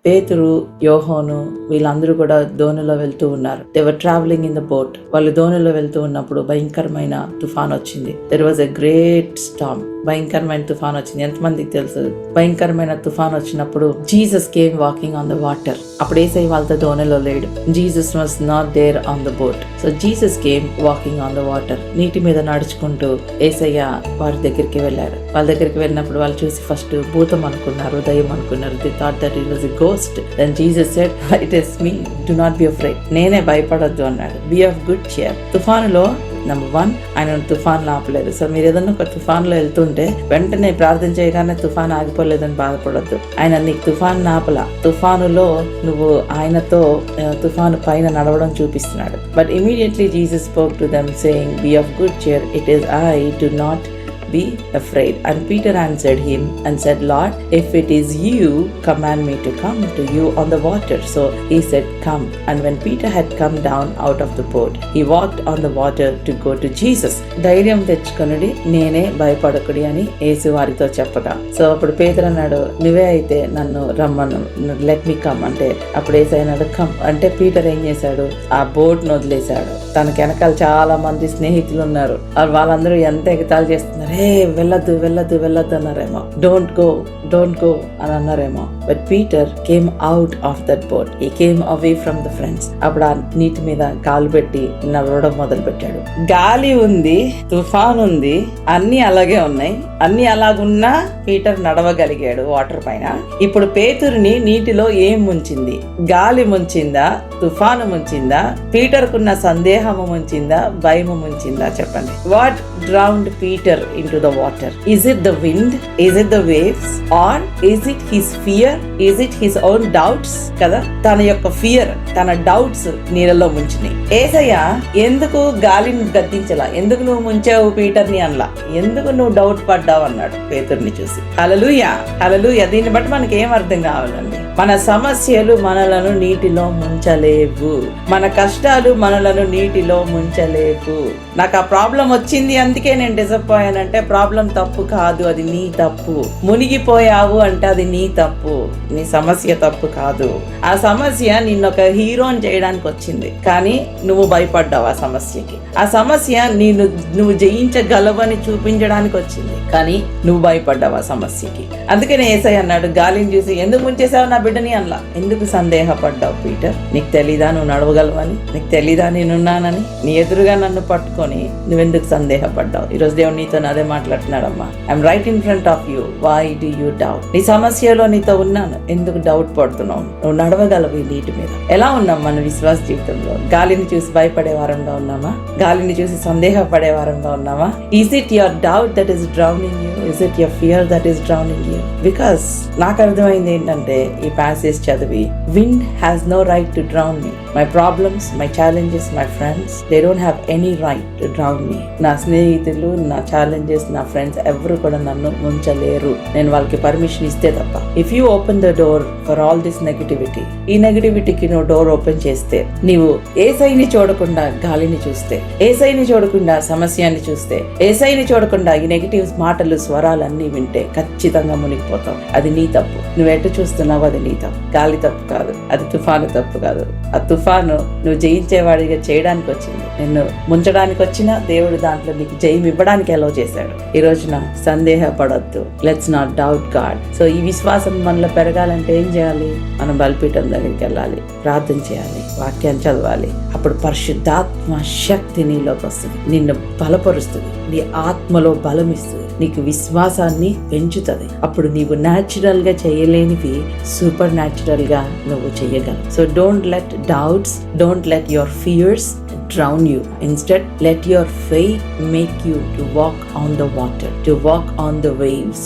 పేతురు, యోహాను వీళ్ళందరూ కూడా దోణిలో వెళ్తూ ఉన్నారు. They were travelling in the boat. వాళ్ళు దోణిలో వెళ్తూ ఉన్నప్పుడు భయంకరమైన తుఫాన్ వచ్చింది. There was a great storm. భయంకరమైన తుఫాన్ వచ్చింది. ఎంతమందికి తెలుసు? భయంకరమైన తుఫాన్ వచ్చినప్పుడు Jesus came walking on the water. అప్పుడు యేసయ్య వాళ్ళతో దోణిలో లేడు. Jesus was not there on the boat. So Jesus came walking on the water. నీటి మీద నడుచుకుంటూ యేసయ్య వారి దగ్గరికి వెళ్ళారు. వాళ్ళ దగ్గరికి వెళ్ళినప్పుడు వాళ్ళు చూసి ఫస్ట్ భూతం అనుకున్నారు, దయ్యం అనుకున్నారు. They thought that it was a ghost. Then Jesus said, it is me, do not be afraid. నేనే, భయపడొద్దు అన్నాడు. Be of good cheer. తుఫానులో నెంబర్ 1, ఆయన తుఫాన్లు ఆపలేదు. సో మీరు ఏదన్నా ఒక తుఫాన్లో వెళ్తుంటే వెంటనే ప్రార్థన చేయగానే తుఫాన్ ఆగిపోలేదని బాధపడద్దు. ఆయన నీకు తుఫాన్ ఆపల. తుఫానులో నువ్వు ఆయనతో తుఫాను పైన నడవడం చూపిస్తున్నాడు. But immediately Jesus spoke to them saying, be of good cheer, it is I, do not be afraid. And Peter answered him and said, Lord, if it is you, command me to come to you on the water. So he said, come. And when Peter had come down out of the boat, he walked on the water to go to Jesus. ధైర్యం తెచ్చుకొనుడి, నేనే, భయపడకుడి అని యేసు వారితో చెప్పగా. So అప్పుడు పేతురు అన్నాడు, నువ్వే అయితే నన్ను రమ్మను, లెట్ మీ కమ్ అంటే. అప్పుడు యేసయ్య అన్నాడు, కమ్ అంటే. పీటర్ ఏం చేశాడు? ఆ బోట్ ను వదిలేశాడు. తనకి వెనకాల చాలా మంది స్నేహితులు ఉన్నారు. వాళ్ళందరూ ఎంత ఎగతాళి చేస్తున్నారు, వెళ్ళొద్దు వెళ్ళొద్దు వెళ్ళొద్దు అన్నారేమో. డోంట్ గో అని అన్నారేమో. But Peter came out of that boat. He came away from the friends. అప్పుడు ఆ నీటి మీద కాలు పెట్టి నడవడం మొదలు పెట్టాడు. గాలి ఉంది, తుఫాన్ ఉంది, అన్ని అలాగే ఉన్నాయి. అన్ని అలాగున్నా పీటర్ నడవగలిగాడు వాటర్ పైన. ఇప్పుడు పేతురుని నీటిలో ఏం ముంచింది? గాలి ముంచిందా? తుఫాను ముంచిందా? పీటర్కున్న సందేహము ముంచిందా? భయము ముంచిందా? చెప్పండి. What drowned Peter into the water? Is it the wind? Is it the waves? Or is it his fear? Is it his own doubts? కదా, తన యొక్క ఫియర్, తన డౌట్స్ నీళ్ళలో ముంచినాయి. యేసయ్య ఎందుకు గాలిని గద్దించలా? ఎందుకు నువ్వు ముంచావు పీటర్ని అనలా? ఎందుకు నువ్వు డౌట్ పడ్డావు అన్నాడు పేతుర్ని చూసి. హల్లెలూయా, హల్లెలూయా. దీన్ని బట్టి మనకి ఏం అర్థం కావాలండి? మన సమస్యలు మనలను నీటిలో ముంచలేవు. మన కష్టాలు మనలను నీటిలో ముంచలేవు. నాకు ఆ ప్రాబ్లం వచ్చింది అందుకే నేను డిసప్పాయింట్ అంటే ప్రాబ్లం తప్పు కాదు, అది నీ తప్పు. మునిగిపోయావు అంటే అది నీ తప్పు, నీ సమస్య తప్పు కాదు. ఆ సమస్య నిన్నొక హీరోని చేయడానికి వచ్చింది, కానీ నువ్వు భయపడ్డావు ఆ సమస్యకి. ఆ సమస్య నువ్వు జయించగలవని చూపించడానికి వచ్చింది, కానీ నువ్వు భయపడ్డావు ఆ సమస్యకి. అందుకనే యేసయ్య అన్నాడు, గాలిని చూసి ఎందుకు ముంచేసావు నా బిడ్డని అనలా. ఎందుకు సందేహపడ్డావు పీటర్? నీకు తెలీదా నువ్వు నడవగలవని? నీకు తెలీదా నేనున్నానని? నీ ఎదురుగా నన్ను పట్టుకొని నువ్వెందుకు సందేహపడ్డావు? ఈరోజు దేవుడు నీతో అదే మాట్లాడుతున్నాడమ్మా. I'm right in front of you, why do you doubt? నీ సమస్యలో నీతో ఉన్నాను, ఎందుకు డౌట్ పడుతున్నావు? నువ్వు నడవగలవు ఈ నీటి మీద. ఎలా ఉన్నాం మన విశ్వాస జీవితంలో? గాలిని చూసి భయపడే వారంగా ఉన్నామా? గాలిని చూసి సందేహపడే వారంగా ఉన్నామా? Is it your doubt that is drowning you? Is it your fear that is drowning you? Because నాకు అర్థమైంది ఏంటంటే ఈ ప్యాసేజ్ చదివి, wind has no right to drown me. My problems, my challenges, my friends, they don't have any right to drown me. నా స్నేహితులు, నా challenges, నా friends ఎవరు కూడా నన్ను ముంచలేరు, నేను వాళ్ళకి పర్మిషన్ ఇస్తే తప్ప. If you open the door for all this negativity, ఈ నెగటివిటీకి నువ్వు డోర్ ఓపెన్ చేస్తే, నీవు యేసయ్యని చూడకుండా గాలిని చూస్తే, యేసయ్యని చూడకుండా సమస్యని చూస్తే, యేసయ్యని చూడకుండా ఈ నెగటివ్ మాటలు, స్వరాలన్నీ వింటే ఖచ్చితంగా మునిగిపోతావు. అది నీ తప్పు. నువ్వు ఎటు చూస్తున్నావు, అది నీ తప్పు. గాలి తప్పు కాదు, అది తుఫాను తప్పు కాదు. ఆ తుఫాను నువ్వు జయించేవాడిగా చేయడానికి వచ్చింది. నిన్ను ముంచడానికి వచ్చినా దేవుడు దాంట్లో నీకు జయం ఇవ్వడానికి అలౌ చేశాడు. ఈ రోజున సందేహపడొద్దు. Let's not doubt God. So ఈ విశ్వాసం మనలో పెరగాలంటే ఏం చేయాలి? మనం బలిపీఠం దగ్గరికి వెళ్ళాలి, ప్రార్థన చేయాలి, వాక్యాన్ని చదవాలి. అప్పుడు పరిశుద్ధాత్మ శక్తి నీలోకి వస్తుంది, నిన్ను బలపరుస్తుంది, నీ ఆత్మలో బలం ఇస్తుంది, నీకు విశ్వాసాన్ని పెంచుతుంది. అప్పుడు నీవు న్యాచురల్ గా చేయలేనివి సూపర్ న్యాచురల్ గా నువ్వు చేయగలవు. So don't let doubts, don't let your fears drown you. Instead, let your faith make you to walk on the water, to walk on the waves.